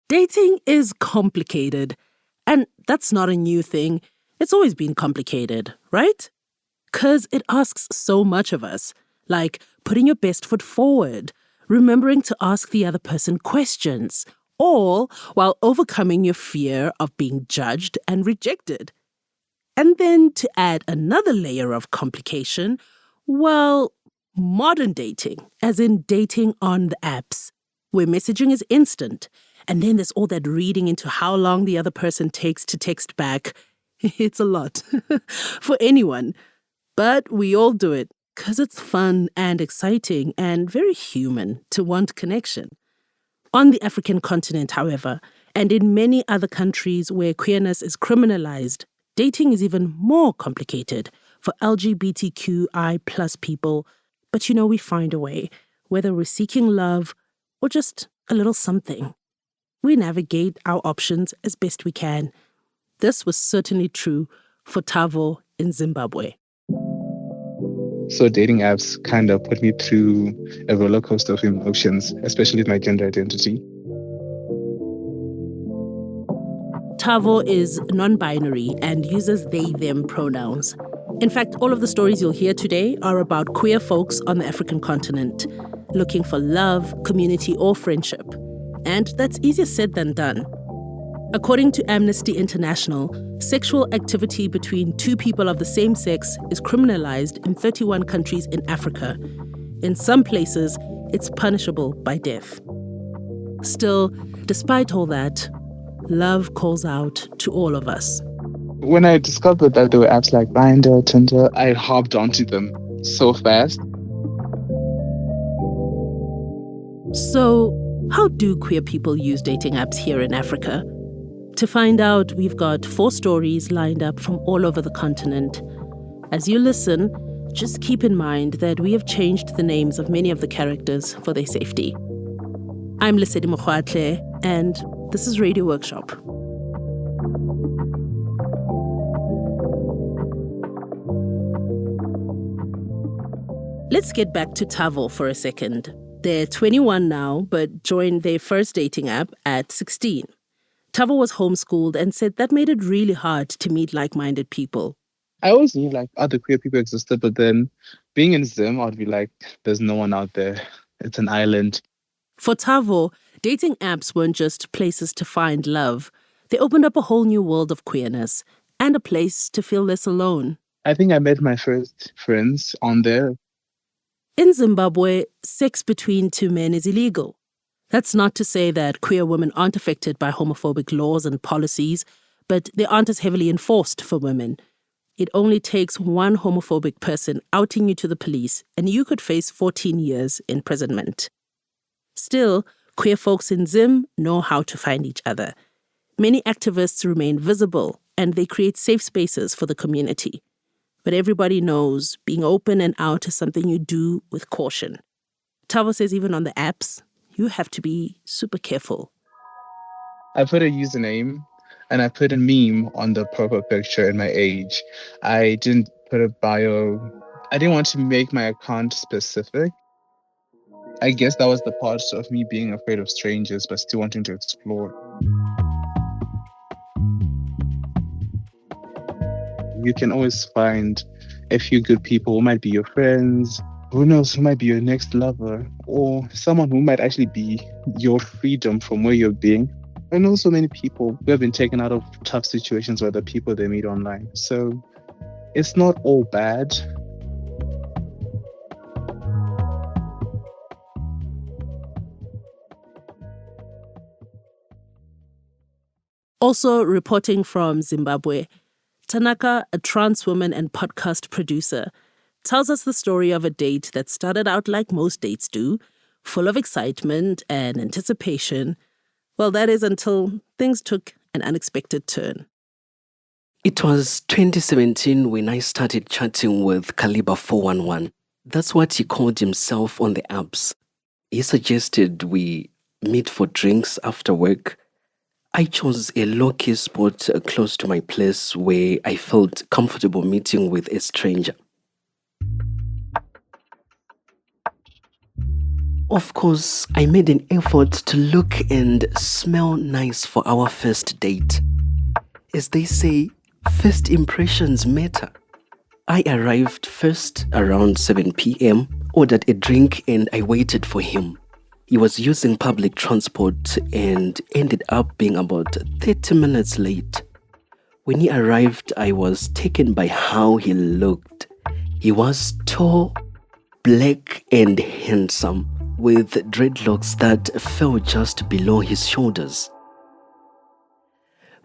Dating is complicated. And that's not a new thing. It's always been complicated, right? Because it asks so much of us, like putting your best foot forward, remembering to ask the other person questions, all while overcoming your fear of being judged and rejected. And then to add another layer of complication, well, modern dating, as in dating on the apps, where messaging is instant, and then there's all that reading into how long the other person takes to text back. It's a lot for anyone. But we all do it because it's fun and exciting and very human to want connection. On the African continent, however, and in many other countries where queerness is criminalized, dating is even more complicated for LGBTQI plus people. But we find a way, whether we're seeking love or just a little something. We navigate our options as best we can. This was certainly true for Thabo in Zimbabwe. So dating apps kind of put me through a roller coaster of emotions, especially with my gender identity. Thabo is non-binary and uses they/them pronouns. In fact, all of the stories you'll hear today are about queer folks on the African continent, looking for love, community, or friendship. And that's easier said than done. According to Amnesty International, sexual activity between two people of the same sex is criminalized in 31 countries in Africa. In some places, it's punishable by death. Still, despite all that, love calls out to all of us. When I discovered that there were apps like Grindr, Tinder, I hopped onto them so fast. So, how do queer people use dating apps here in Africa? To find out, we've got 4 stories lined up from all over the continent. As you listen, just keep in mind that we have changed the names of many of the characters for their safety. I'm Lesedi Mokgwatle, and this is Radio Workshop. Let's get back to Thabo for a second. They're 21 now, but joined their first dating app at 16. Thabo was homeschooled and said that made it really hard to meet like-minded people. I always knew other queer people existed, but then being in Zim, I'd be like, there's no one out there. It's an island. For Thabo, dating apps weren't just places to find love. They opened up a whole new world of queerness and a place to feel less alone. I think I met my first friends on there. In Zimbabwe, sex between two men is illegal. That's not to say that queer women aren't affected by homophobic laws and policies, but they aren't as heavily enforced for women. It only takes one homophobic person outing you to the police, and you could face 14 years imprisonment. Still, queer folks in Zim know how to find each other. Many activists remain visible, and they create safe spaces for the community. But everybody knows being open and out is something you do with caution. Thabo says even on the apps, you have to be super careful. I put a username and I put a meme on the profile picture and my age. I didn't put a bio. I didn't want to make my account specific. I guess that was the part of me being afraid of strangers, but still wanting to explore. You can always find a few good people who might be your friends. Who knows, who might be your next lover, or someone who might actually be your freedom from where you're being. I know so many people who have been taken out of tough situations by the people they meet online. So it's not all bad. Also reporting from Zimbabwe, Tanaka, a trans woman and podcast producer, tells us the story of a date that started out like most dates do, full of excitement and anticipation. Well, that is until things took an unexpected turn. It was 2017 when I started chatting with Caliber 411. That's what he called himself on the apps. He suggested we meet for drinks after work. I chose a low-key spot close to my place where I felt comfortable meeting with a stranger. Of course, I made an effort to look and smell nice for our first date. As they say, first impressions matter. I arrived first around 7 p.m., ordered a drink, and I waited for him. He was using public transport and ended up being about 30 minutes late. When he arrived, I was taken by how he looked. He was tall, black, and handsome, with dreadlocks that fell just below his shoulders.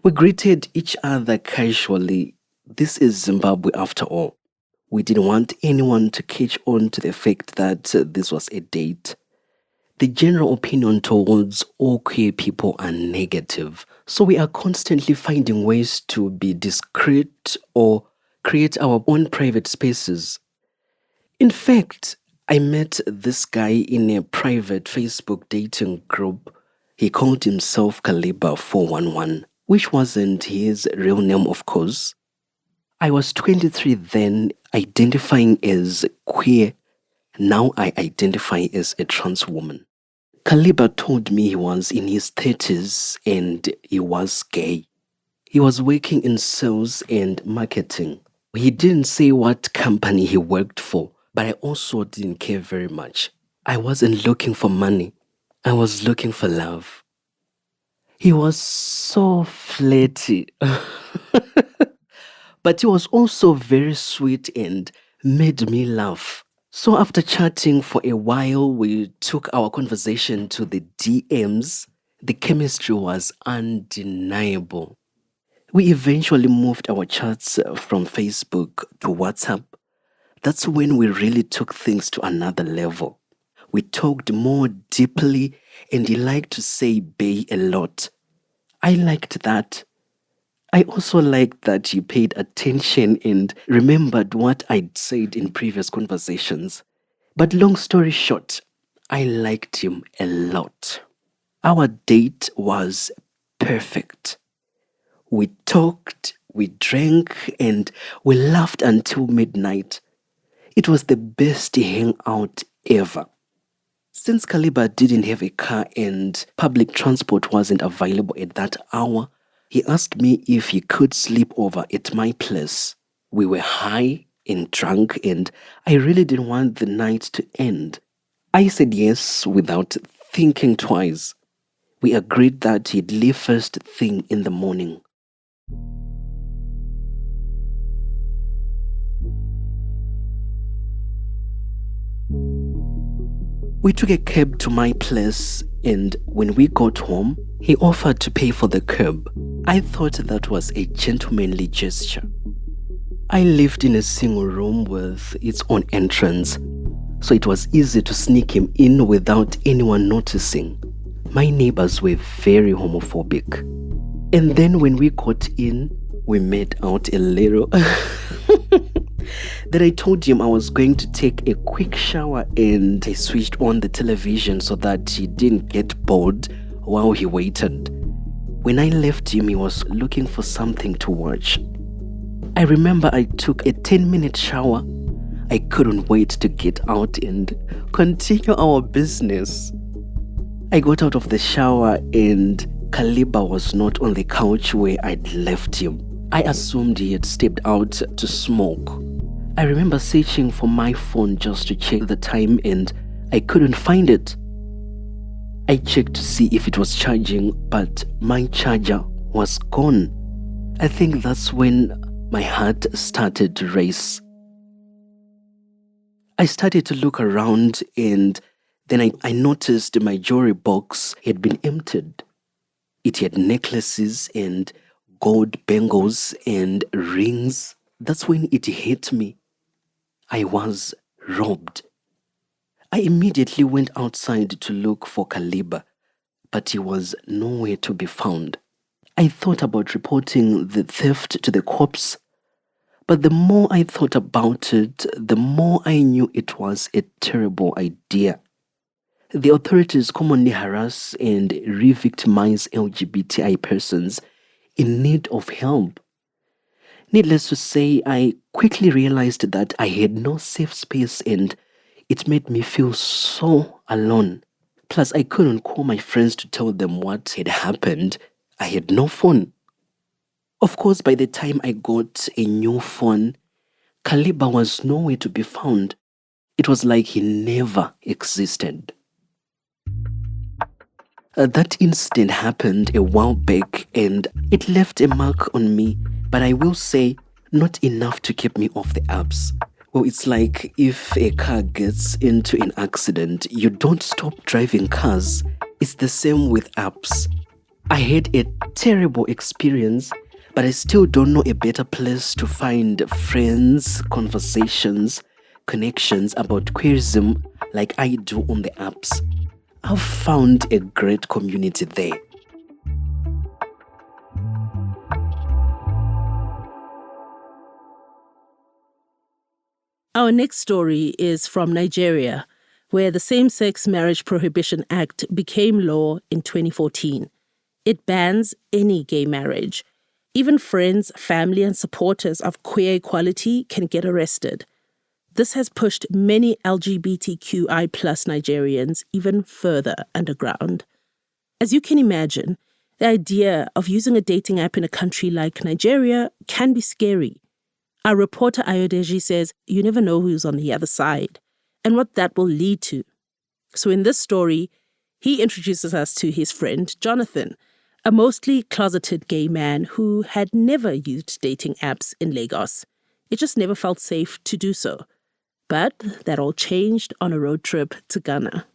We greeted each other casually. This is Zimbabwe after all. We didn't want anyone to catch on to the fact that this was a date. The general opinion towards all queer people are negative, so we are constantly finding ways to be discreet or create our own private spaces. In fact, I met this guy in a private Facebook dating group. He called himself Caliber 411, which wasn't his real name, of course. I was 23 then, identifying as queer. Now I identify as a trans woman. Caliber told me he was in his 30s and he was gay. He was working in sales and marketing. He didn't say what company he worked for, but I also didn't care very much. I wasn't looking for money. I was looking for love. He was so flirty. But he was also very sweet and made me laugh. So after chatting for a while, we took our conversation to the DMs. The chemistry was undeniable. We eventually moved our chats from Facebook to WhatsApp. That's when we really took things to another level. We talked more deeply and he liked to say bae a lot. I liked that. I also liked that he paid attention and remembered what I'd said in previous conversations. But long story short, I liked him a lot. Our date was perfect. We talked, we drank, and we laughed until midnight. It was the best hangout ever. Since Caliber didn't have a car and public transport wasn't available at that hour, he asked me if he could sleep over at my place. We were high and drunk and I really didn't want the night to end. I said yes without thinking twice. We agreed that he'd leave first thing in the morning. We took a cab to my place, and when we got home, he offered to pay for the cab. I thought that was a gentlemanly gesture. I lived in a single room with its own entrance, so it was easy to sneak him in without anyone noticing. My neighbors were very homophobic. And then when we got in, we made out a little. Then I told him I was going to take a quick shower and I switched on the television so that he didn't get bored while he waited. When I left him, he was looking for something to watch. I remember I took a 10-minute shower. I couldn't wait to get out and continue our business. I got out of the shower and Caliber was not on the couch where I'd left him. I assumed he had stepped out to smoke. I remember searching for my phone just to check the time and I couldn't find it. I checked to see if it was charging, but my charger was gone. I think that's when my heart started to race. I started to look around and then I noticed my jewelry box had been emptied. It had necklaces and gold bangles and rings. That's when it hit me. I was robbed. I immediately went outside to look for Caliber, but he was nowhere to be found. I thought about reporting the theft to the cops, but the more I thought about it, the more I knew it was a terrible idea. The authorities commonly harass and re-victimize LGBTI persons in need of help. Needless to say, I quickly realized that I had no safe space and It made me feel so alone. Plus, I couldn't call my friends to tell them what had happened. I had no phone. Of course, by the time I got a new phone, Kaliba was nowhere to be found. It was like he never existed. That incident happened a while back and it left a mark on me, but I will say not enough to keep me off the apps. Well, it's like if a car gets into an accident, you don't stop driving cars. It's the same with apps. I had a terrible experience, but I still don't know a better place to find friends, conversations, connections about queerism like I do on the apps. I've found a great community there. Our next story is from Nigeria, where the Same-Sex Marriage Prohibition Act became law in 2014. It bans any gay marriage. Even friends, family, and supporters of queer equality can get arrested. This has pushed many LGBTQI plus Nigerians even further underground. As you can imagine, the idea of using a dating app in a country like Nigeria can be scary. Our reporter Ayodeji says you never know who's on the other side and what that will lead to. So in this story, he introduces us to his friend Jonathan, a mostly closeted gay man who had never used dating apps in Lagos. It just never felt safe to do so. But that all changed on a road trip to Ghana.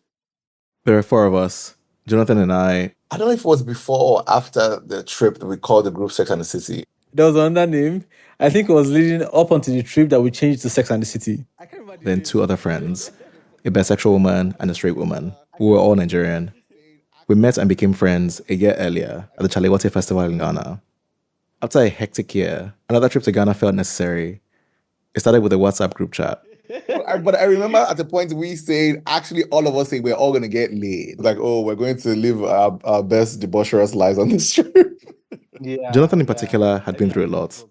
There are four of us, Jonathan and I. I don't know if it was before or after the trip that we called the group Sex and the City. There was another name. I think it was leading up onto the trip that we changed to Sex and the City. Then two other friends, a bisexual woman and a straight woman. We were all Nigerian. We met and became friends a year earlier at the Chalewate Festival in Ghana. After a hectic year, another trip to Ghana felt necessary. It started with a WhatsApp group chat. But I remember at the point we said, actually all of us saying we're all going to get laid. Like, oh, we're going to live our best debaucherous lives on this trip. Yeah. Jonathan in particular had been through a lot.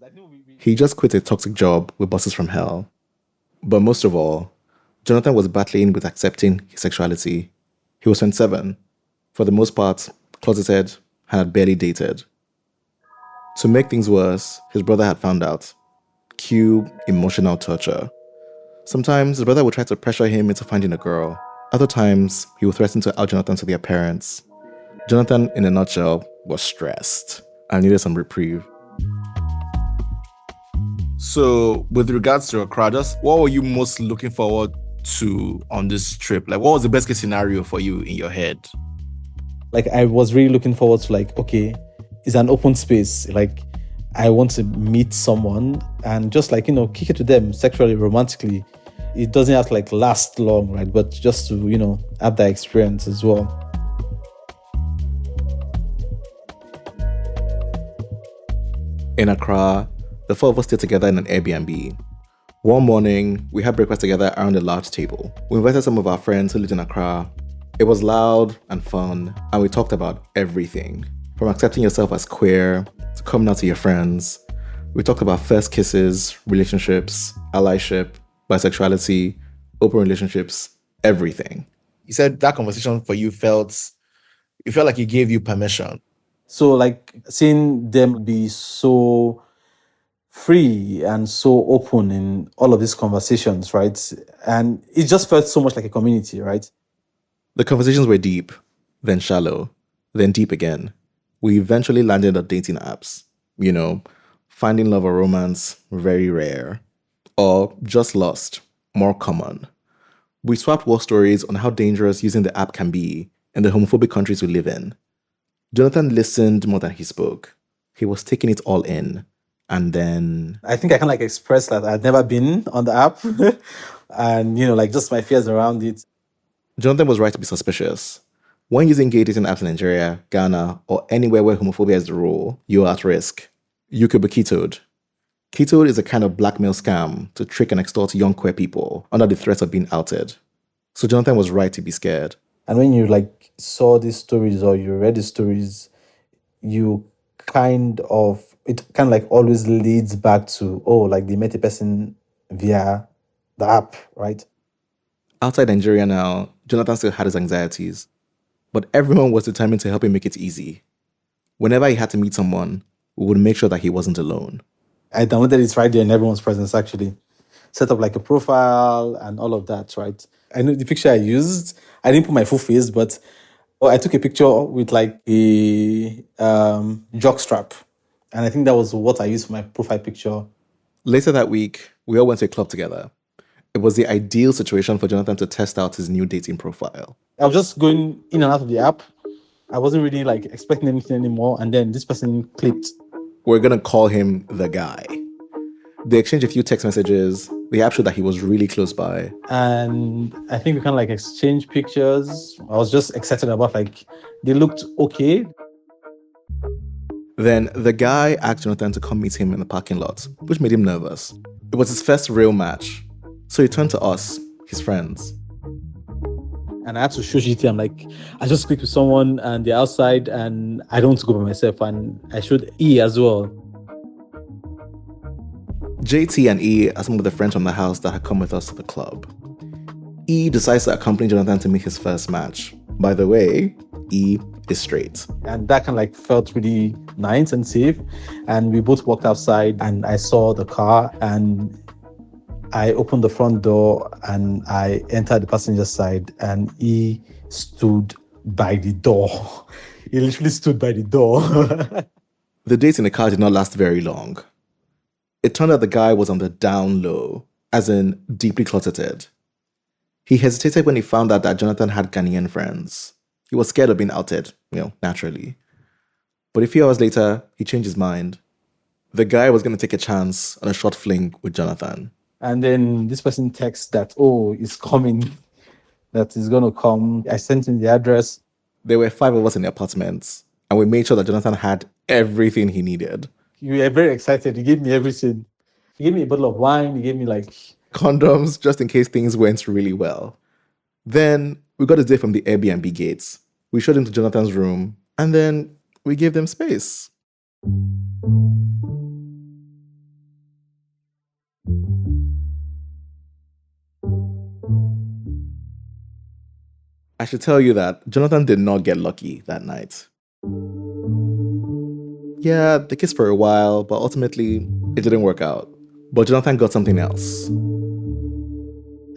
He just quit a toxic job with bosses from hell. But most of all, Jonathan was battling with accepting his sexuality. He was 27, for the most part, closeted, and had barely dated. To make things worse, his brother had found out. Cue emotional torture. Sometimes his brother would try to pressure him into finding a girl. Other times, he would threaten to out Jonathan to their parents. Jonathan, in a nutshell, was stressed and needed some reprieve. So with regards to Accra, just what were you most looking forward to on this trip? Like, what was the best case scenario for you in your head? Like, I was really looking forward to, like, okay, it's an open space. Like, I want to meet someone and just, like, kick it to them sexually, romantically. It doesn't have to, like, last long, right? But just to, have that experience as well. In Accra, the four of us stayed together in an Airbnb. One morning, we had breakfast together around a large table. We invited some of our friends who lived in Accra. It was loud and fun, and we talked about everything. From accepting yourself as queer, to coming out to your friends. We talked about first kisses, relationships, allyship, bisexuality, open relationships, everything. You said that conversation for you felt like it gave you permission. So, like, seeing them be so free and so open in all of these conversations, right? And it just felt so much like a community, right? The conversations were deep, then shallow, then deep again. We eventually landed on dating apps. Finding love or romance, very rare. Or just lost, more common. We swapped war stories on how dangerous using the app can be in the homophobic countries we live in. Jonathan listened more than he spoke. He was taking it all in. And then I think I can express that I'd never been on the app and, just my fears around it. Jonathan was right to be suspicious. When using gay dating apps in Nigeria, Ghana, or anywhere where homophobia is the rule, you're at risk. You could be ketoed. Ketoed is a kind of blackmail scam to trick and extort young queer people under the threat of being outed. So Jonathan was right to be scared. And when you saw these stories or you read the stories, you it always leads back to, they met a person via the app, right? Outside Nigeria now, Jonathan still had his anxieties, but everyone was determined to help him make it easy. Whenever he had to meet someone, we would make sure that he wasn't alone. I downloaded it right there in everyone's presence, actually. Set up like a profile and all of that, right? I know the picture I used, I didn't put my full face, but I took a picture with like a jock strap. And I think that was what I used for my profile picture. Later that week, we all went to a club together. It was the ideal situation for Jonathan to test out his new dating profile. I was just going in and out of the app. I wasn't really like expecting anything anymore. And then this person clicked. We're going to call him the guy. They exchanged a few text messages. The app showed that he was really close by. And I think we kind of like exchange pictures. I was just excited about like, they looked okay. Then the guy asked Jonathan to come meet him in the parking lot, which made him nervous. It was his first real match. So he turned to us, his friends. And I had to show GT. I'm like, I just clicked with someone and they're outside and I don't want to go by myself. And I showed E as well. JT and E are some of the friends from the house that had come with us to the club. E decides to accompany Jonathan to meet his first match. By the way, E is straight. And that kind of like felt really nice and safe. And we both walked outside and I saw the car and I opened the front door and I entered the passenger side and he stood by the door. He literally stood by the door. The date in the car did not last very long. It turned out the guy was on the down low, as in deeply closeted. He hesitated when he found out that Jonathan had Ghanaian friends. He was scared of being outed, naturally. But a few hours later, he changed his mind. The guy was going to take a chance on a short fling with Jonathan. And then this person texts that, oh, it's coming, that he's going to come. I sent him the address. There were 5 of us in the apartment, and we made sure that Jonathan had everything he needed. We were very excited. He gave me everything. He gave me a bottle of wine. He gave me like condoms, just in case things went really well. Then we got his date from the Airbnb gates. We showed him to Jonathan's room, and then we gave them space. I should tell you that Jonathan did not get lucky that night. Yeah, they kissed for a while, but ultimately, it didn't work out. But Jonathan got something else.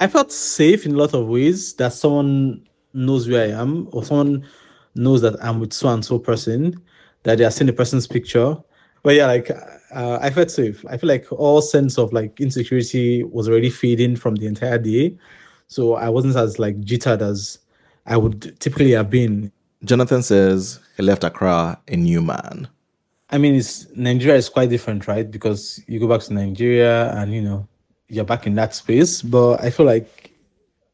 I felt safe in a lot of ways that someone knows where I am or someone knows that I'm with so-and-so person, that they are seeing the person's picture. But yeah, like, I felt safe. I feel like all sense of like insecurity was already fading from the entire day. So I wasn't as like jittered as I would typically have been. Jonathan says he left Accra a new man. I mean, Nigeria is quite different, right? Because you go back to Nigeria and, you're back in that space. But I feel like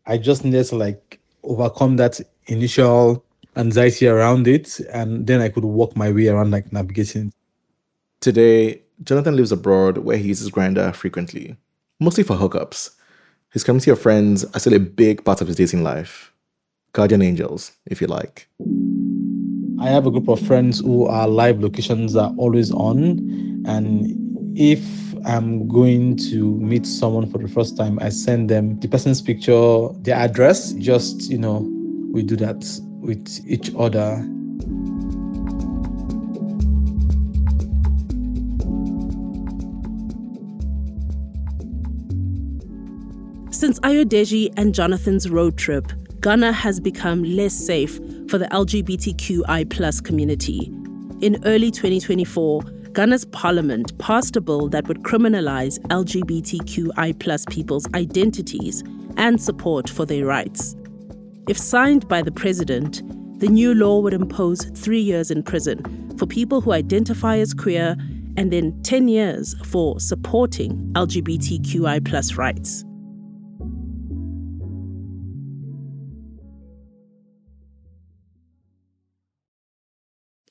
I just needed to like overcome that initial anxiety around it. And then I could walk my way around like navigating. Today, Jonathan lives abroad where he uses Grindr frequently, mostly for hookups. His community of friends are still a big part of his dating life. Guardian angels, if you like. I have a group of friends who are live locations are always on. And if I'm going to meet someone for the first time, I send them the person's picture, their address. Just, we do that with each other. Since Ayodeji and Jonathan's road trip, Ghana has become less safe for the LGBTQI+ community. In early 2024, Ghana's parliament passed a bill that would criminalise LGBTQI+ people's identities and support for their rights. If signed by the president, the new law would impose 3 years in prison for people who identify as queer and then 10 years for supporting LGBTQI+ rights.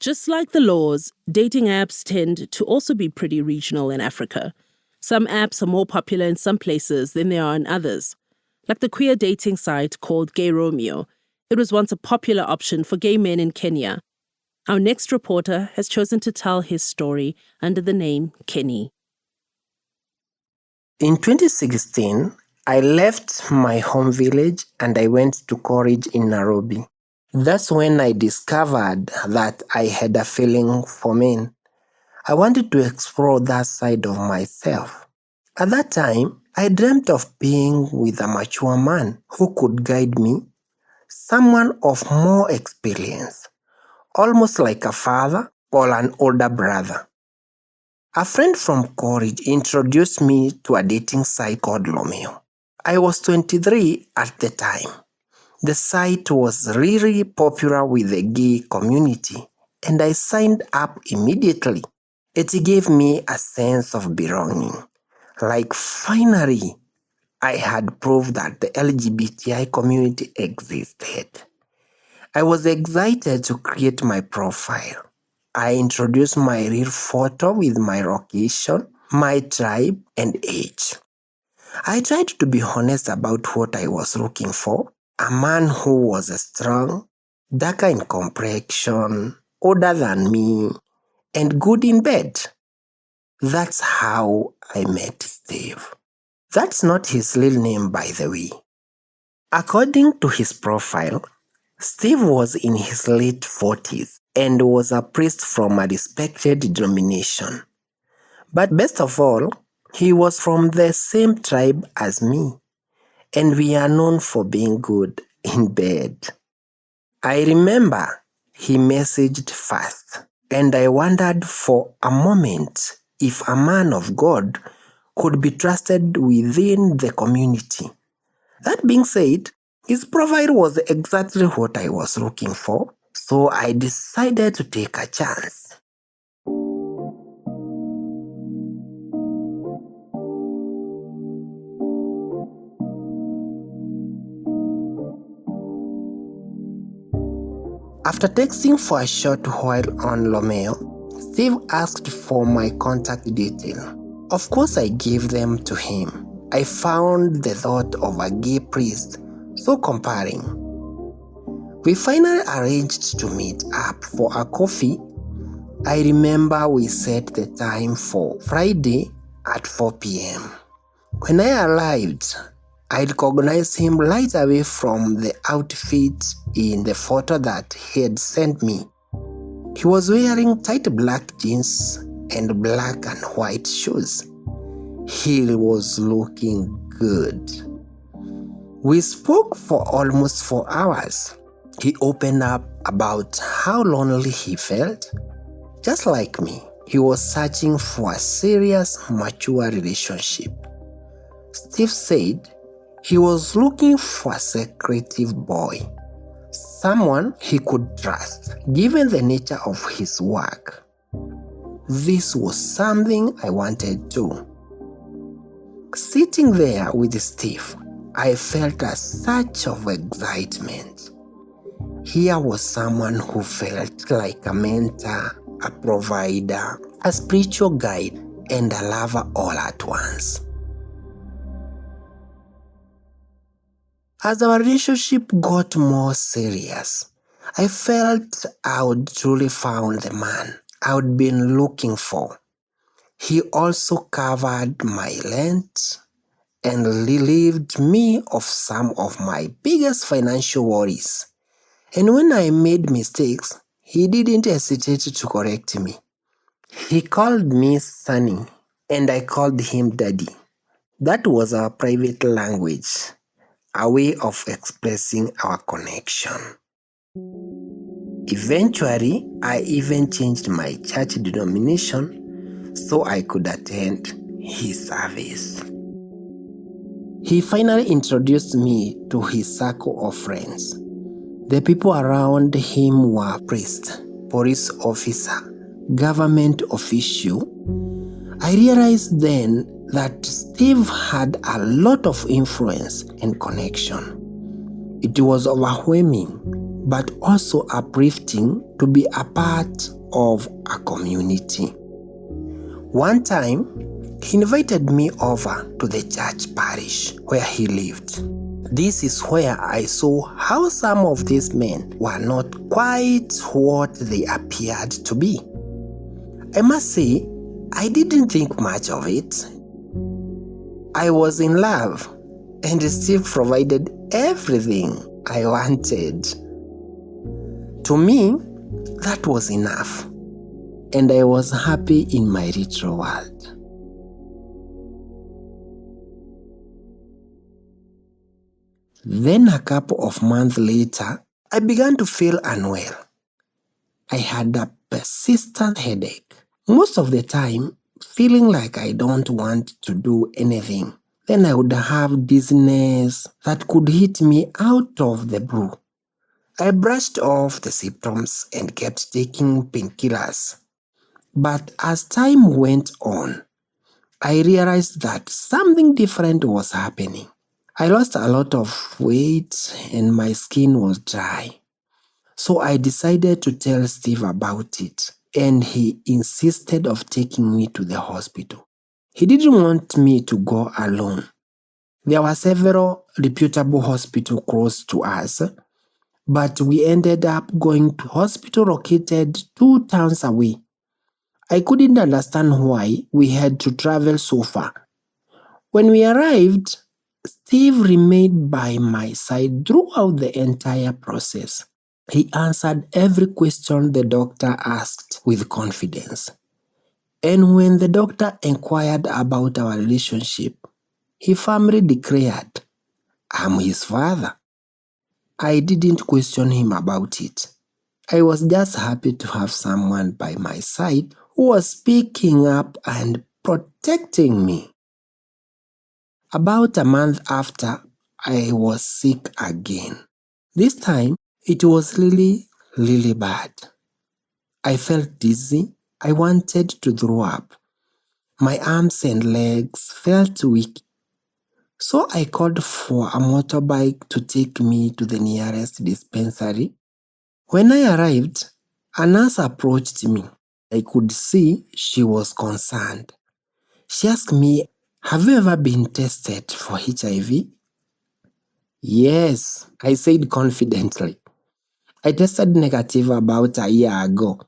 Just like the laws, dating apps tend to also be pretty regional in Africa. Some apps are more popular in some places than they are in others. Like the queer dating site called Gay Romeo, it was once a popular option for gay men in Kenya. Our next reporter has chosen to tell his story under the name Kenny. In 2016, I left my home village and I went to college in Nairobi. That's when I discovered that I had a feeling for men. I wanted to explore that side of myself. At that time, I dreamt of being with a mature man who could guide me, someone of more experience, almost like a father or an older brother. A friend from college introduced me to a dating site called Romeo. I was 23 at the time. The site was really popular with the gay community, and I signed up immediately. It gave me a sense of belonging. Like finally, I had proved that the LGBTI community existed. I was excited to create my profile. I introduced my real photo with my location, my tribe, and age. I tried to be honest about what I was looking for. A man who was strong, darker in complexion, older than me, and good in bed. That's how I met Steve. That's not his real name, by the way. According to his profile, Steve was in his late 40s and was a priest from a respected denomination. But best of all, he was from the same tribe as me, and we are known for being good in bed. I remember he messaged first, and I wondered for a moment if a man of God could be trusted within the community. That being said, his profile was exactly what I was looking for, so I decided to take a chance. After texting for a short while on Romeo, Steve asked for my contact detail. Of course, I gave them to him. I found the thought of a gay priest so compelling. We finally arranged to meet up for a coffee. I remember we set the time for Friday at 4 p.m. When I arrived, I recognized him right away from the outfit in the photo that he had sent me. He was wearing tight black jeans and black and white shoes. He was looking good. We spoke for almost 4 hours. He opened up about how lonely he felt. Just like me, he was searching for a serious, mature relationship. Steve said he was looking for a secretive boy, someone he could trust, given the nature of his work. This was something I wanted too. Sitting there with Steve, I felt a surge of excitement. Here was someone who felt like a mentor, a provider, a spiritual guide, and a lover all at once. As our relationship got more serious, I felt I would truly found the man I would been looking for. He also covered my rent and relieved me of some of my biggest financial worries. And when I made mistakes, he didn't hesitate to correct me. He called me Sonny, and I called him Daddy. That was our private language, a way of expressing our connection. Eventually, I even changed my church denomination so I could attend his service. He finally introduced me to his circle of friends. The people around him were priests, police officer, government official. I realized then that Steve had a lot of influence and connection. It was overwhelming, but also uplifting to be a part of a community. One time, he invited me over to the church parish where he lived. This is where I saw how some of these men were not quite what they appeared to be. I must say, I didn't think much of it. I was in love, And Steve provided everything I wanted. To me, that was enough. And I was happy in my retro world. Then a couple of months later, I began to feel unwell. I had a persistent headache. Most of the time, feeling like I don't want to do anything. Then I would have dizziness that could hit me out of the blue. I brushed off the symptoms and kept taking painkillers. But as time went on, I realized that something different was happening. I lost a lot of weight and my skin was dry. So I decided to tell Steve about it, and he insisted of taking me to the hospital. He didn't want me to go alone. There were several reputable hospitals close to us, but we ended up going to hospital located 2 towns away. I couldn't understand why we had to travel so far. When we arrived, Steve remained by my side throughout the entire process. He answered every question the doctor asked with confidence. And when the doctor inquired about our relationship, he firmly declared, "I'm his father." I didn't question him about it. I was just happy to have someone by my side who was speaking up and protecting me. About a month after, I was sick again. This time, it was really bad. I felt dizzy. I wanted to throw up. My arms and legs felt weak. So I called for a motorbike to take me to the nearest dispensary. When I arrived, a nurse approached me. I could see she was concerned. She asked me, "Have you ever been tested for HIV?" "Yes," I said confidently. "I tested negative about a year ago."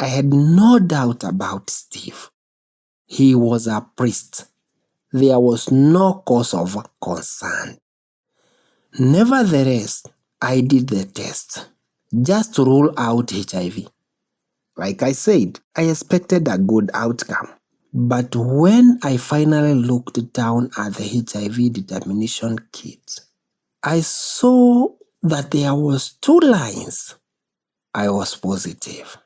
I had no doubt about Steve. He was a priest. There was no cause of concern. Nevertheless, I did the test, just to rule out HIV. Like I said, I expected a good outcome. But when I finally looked down at the HIV determination kit, I saw that there was 2 lines. I was positive.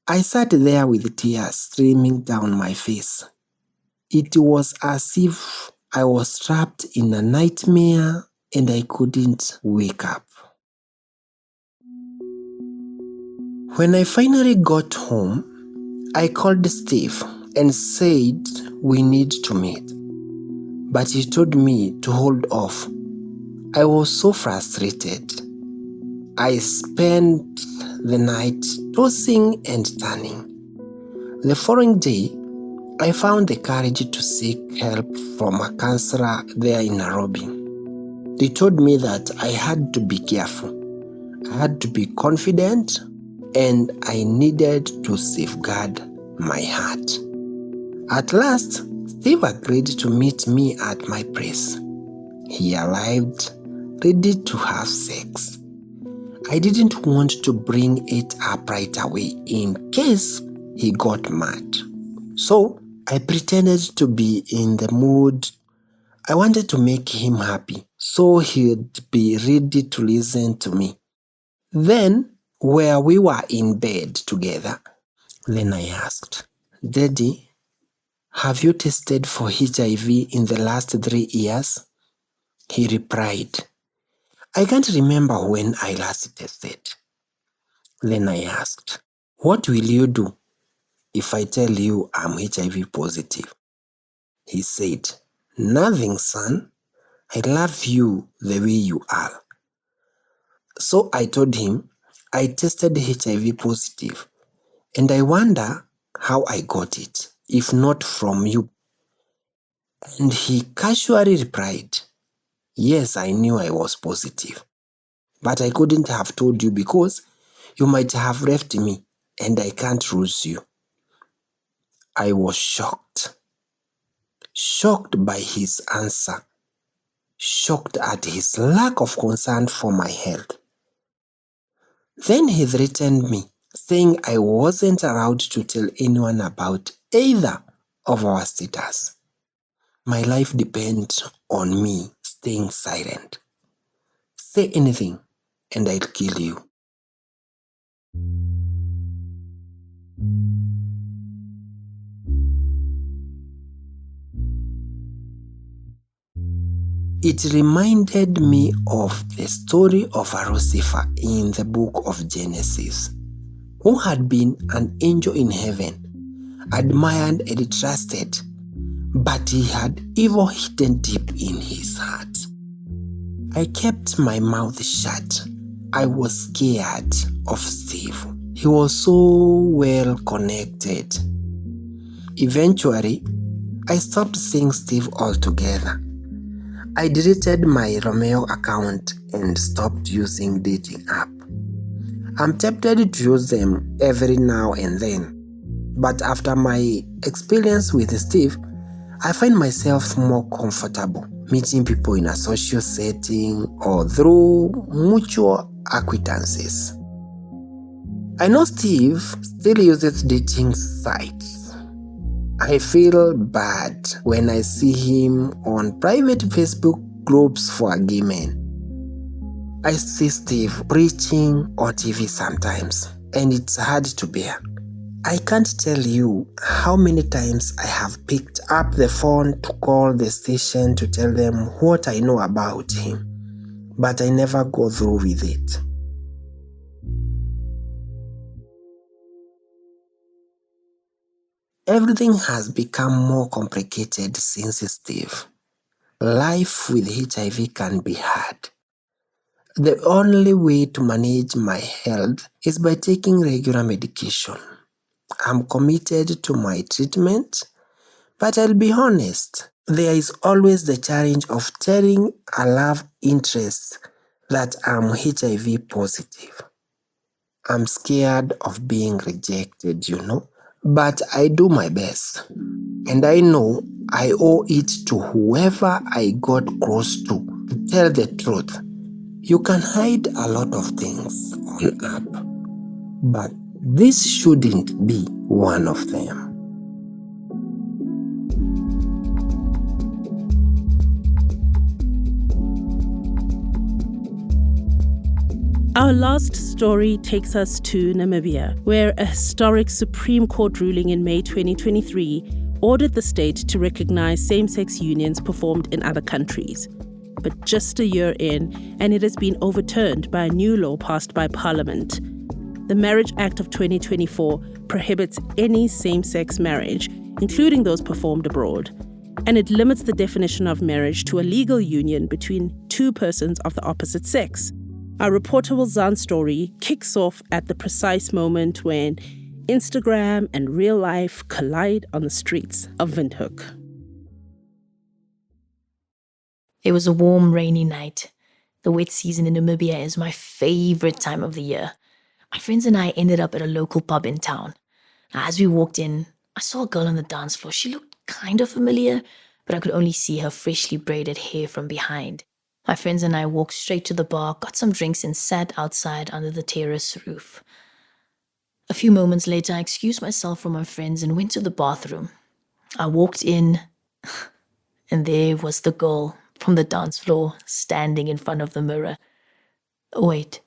I sat there with tears streaming down my face. It was as if I was trapped in a nightmare and I couldn't wake up. When I finally got home, I called Steve and said we need to meet. But he told me to hold off. I was so frustrated. I spent the night tossing and turning. The following day, I found the courage to seek help from a counselor there in Nairobi. They told me that I had to be careful. I had to be confident, and I needed to safeguard my heart. At last, Steve agreed to meet me at my place. He arrived, ready to have sex. I didn't want to bring it up right away in case he got mad. So I pretended to be in the mood. I wanted to make him happy, so he'd be ready to listen to me. Then, where we were in bed together, then I asked, "Daddy, have you tested for HIV in the last 3 years?" He replied, "I can't remember when I last tested." Then I asked, "What will you do if I tell you I'm HIV positive?" He said, "Nothing, son. I love you the way you are." So I told him I tested HIV positive, and I wonder how I got it, if not from you. And he casually replied, "Yes, I knew I was positive, but I couldn't have told you because you might have left me, and I can't lose you." I was shocked. shocked by his answer, shocked at his lack of concern for my health. Then he threatened me, saying I wasn't allowed to tell anyone about either of our status. My life depends on me staying silent. Say anything and I'll kill you. It reminded me of the story of Lucifer in the book of Genesis, who had been an angel in heaven, admired and trusted, but he had evil hidden deep in his heart. I kept my mouth shut. I was scared of Steve. He was so well connected. Eventually, I stopped seeing Steve altogether. I deleted my Romeo account and stopped using dating app. I'm tempted to use them every now and then, but after my experience with Steve, I find myself more comfortable meeting people in a social setting or through mutual acquaintances. I know Steve still uses dating sites. I feel bad when I see him on private Facebook groups for gay men. I see Steve preaching on TV sometimes, and it's hard to bear. I can't tell you how many times I have picked up the phone to call the station to tell them what I know about him, but I never go through with it. Everything has become more complicated since Steve. Life with HIV can be hard. The only way to manage my health is by taking regular medication. I'm committed to my treatment, but I'll be honest, there is always the challenge of telling a love interest that I'm HIV positive. I'm scared of being rejected, but I do my best. And I know I owe it to whoever I got close to tell the truth. You can hide a lot of things on app, but this shouldn't be one of them. Our last story takes us to Namibia, where a historic Supreme Court ruling in May 2023 ordered the state to recognize same-sex unions performed in other countries. But just a year in, and it has been overturned by a new law passed by Parliament. The Marriage Act of 2024 prohibits any same-sex marriage, including those performed abroad, and it limits the definition of marriage to a legal union between two persons of the opposite sex. Our reportable Zan story kicks off at the precise moment when Instagram and real life collide on the streets of Windhoek. It was a warm, rainy night. The wet season in Namibia is my favorite time of the year. My friends and I ended up at a local pub in town. Now, as we walked in, I saw a girl on the dance floor. She looked kind of familiar, but I could only see her freshly braided hair from behind. My friends and I walked straight to the bar, got some drinks, and sat outside under the terrace roof. A few moments later, I excused myself from my friends and went to the bathroom. I walked in, and there was the girl from the dance floor standing in front of the mirror. Oh, wait.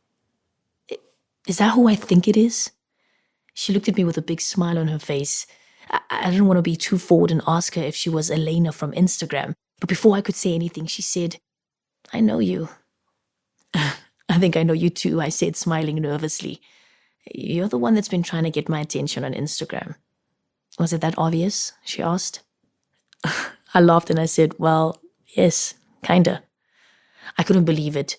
Is that who I think it is? She looked at me with a big smile on her face. I didn't want to be too forward and ask her if she was Elena from Instagram. But before I could say anything, she said, "I know you." "I think I know you too," I said, smiling nervously. "You're the one that's been trying to get my attention on Instagram." "Was it that obvious?" she asked. I laughed and I said, "Well, yes, kinda." I couldn't believe it.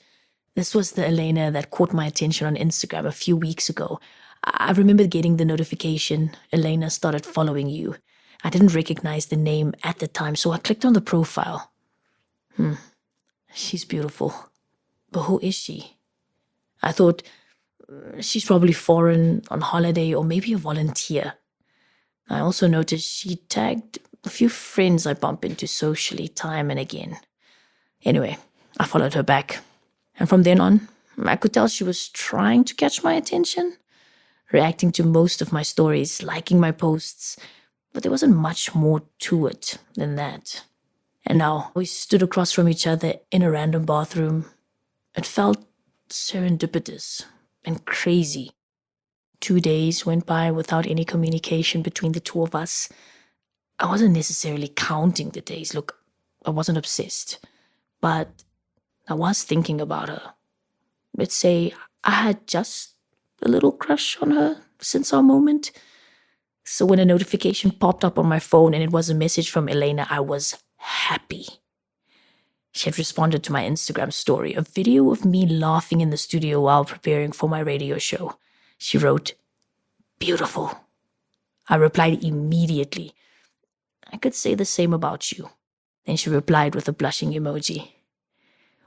This was the Elena that caught my attention on Instagram a few weeks ago. I remember getting the notification, "Elena started following you." I didn't recognize the name at the time, so I clicked on the profile. She's beautiful. But who is she? I thought, she's probably foreign, on holiday, or maybe a volunteer. I also noticed she tagged a few friends I bump into socially time and again. Anyway, I followed her back. And from then on, I could tell she was trying to catch my attention, reacting to most of my stories, liking my posts, but there wasn't much more to it than that. And now we stood across from each other in a random bathroom. It felt serendipitous and crazy. 2 days went by without any communication between the two of us. I wasn't necessarily counting the days. Look, I wasn't obsessed, but I was thinking about her. Let's say I had just a little crush on her since our moment. So when a notification popped up on my phone and it was a message from Elena, I was happy. She had responded to my Instagram story, a video of me laughing in the studio while preparing for my radio show. She wrote, "Beautiful." I replied immediately, "I could say the same about you." Then she replied with a blushing emoji.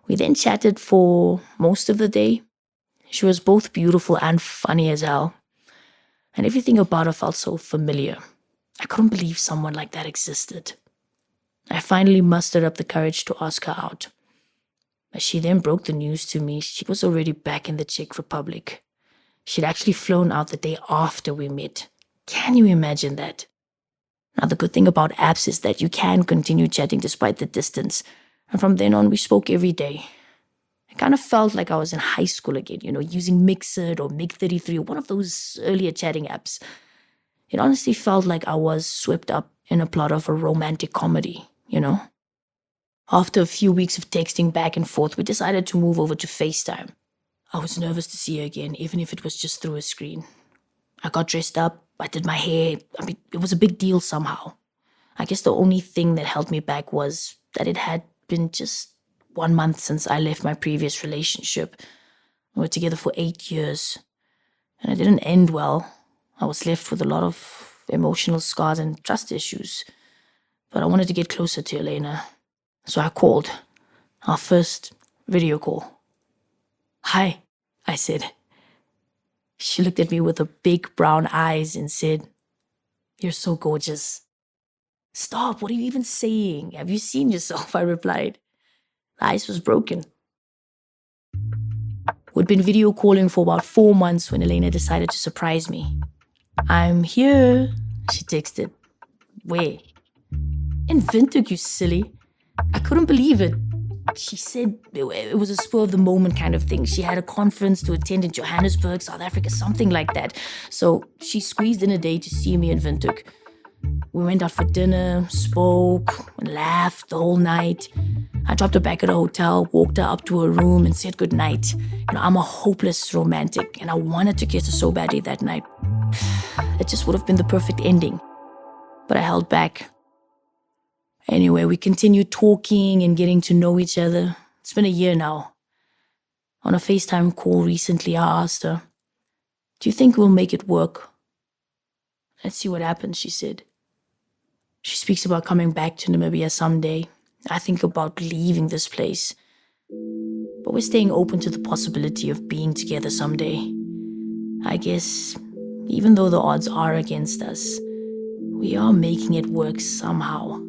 We then chatted for most of the day. She was both beautiful and funny as hell. And everything about her felt so familiar. I couldn't believe someone like that existed. I finally mustered up the courage to ask her out. As she then broke the news to me, she was already back in the Czech Republic. She'd actually flown out the day after we met. Can you imagine that? Now, the good thing about apps is that you can continue chatting despite the distance. And from then on, we spoke every day. I kind of felt like I was in high school again, using Mixit or Mig33 or one of those earlier chatting apps. It honestly felt like I was swept up in a plot of a romantic comedy, After a few weeks of texting back and forth, we decided to move over to FaceTime. I was nervous to see her again, even if it was just through a screen. I got dressed up, I did my hair. It was a big deal somehow. I guess the only thing that held me back was that it had been just 1 month since I left my previous relationship. We were together for 8 years, and it didn't end well. I was left with a lot of emotional scars and trust issues, but I wanted to get closer to Elena. So I called, our first video call. "Hi," I said. She looked at me with her big brown eyes and said, "You're so gorgeous." "Stop, what are you even saying? Have you seen yourself?" I replied. The ice was broken. We'd been video calling for about 4 months when Elena decided to surprise me. "I'm here," she texted. "Where?" "In Windhoek, you silly." I couldn't believe it. She said it was a spur of the moment kind of thing. She had a conference to attend in Johannesburg, South Africa, something like that. So she squeezed in a day to see me in Windhoek. We went out for dinner, spoke, and laughed the whole night. I dropped her back at a hotel, walked her up to her room, and said goodnight. I'm a hopeless romantic, and I wanted to kiss her so badly that night. It just would have been the perfect ending. But I held back. Anyway, we continued talking and getting to know each other. It's been a year now. On a FaceTime call recently, I asked her, "Do you think we'll make it work?" "Let's see what happens," she said. She speaks about coming back to Namibia someday. I think about leaving this place. But we're staying open to the possibility of being together someday. I guess, even though the odds are against us, we are making it work somehow.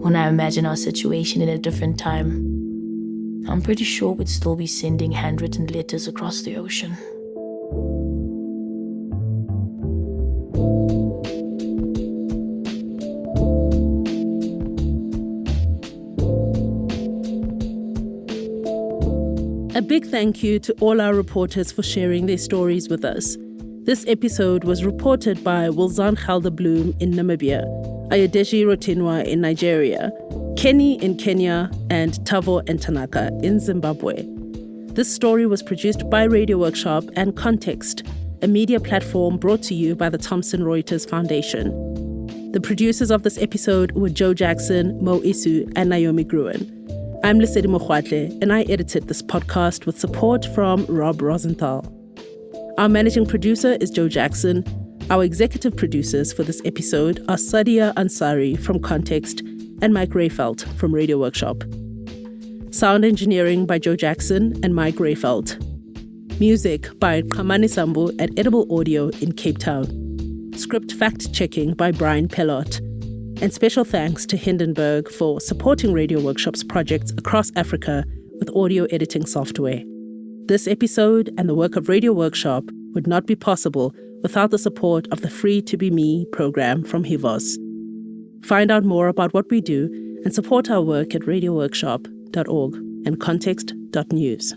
When I imagine our situation in a different time, I'm pretty sure we'd still be sending handwritten letters across the ocean. A big thank you to all our reporters for sharing their stories with us. This episode was reported by Wilzan Gelderbloem in Namibia, Ayodeji Rotinwa in Nigeria, Kenny in Kenya, and Tavo and Tanaka in Zimbabwe. This story was produced by Radio Workshop and Context, a media platform brought to you by the Thomson Reuters Foundation. The producers of this episode were Joe Jackson, Mo Isu, and Naomi Gruen. I'm Lesedi Mokhwatle, and I edited this podcast with support from Rob Rosenthal. Our managing producer is Joe Jackson. Our executive producers for this episode are Sadia Ansari from Context and Mike Rayfelt from Radio Workshop. Sound engineering by Joe Jackson and Mike Rayfelt. Music by Kamani Sambu at Edible Audio in Cape Town. Script fact-checking by Brian Pellot. And special thanks to Hindenburg for supporting Radio Workshop's projects across Africa with audio editing software. This episode and the work of Radio Workshop would not be possible without the support of the Free to Be Me program from Hivos. Find out more about what we do and support our work at radioworkshop.org and context.news.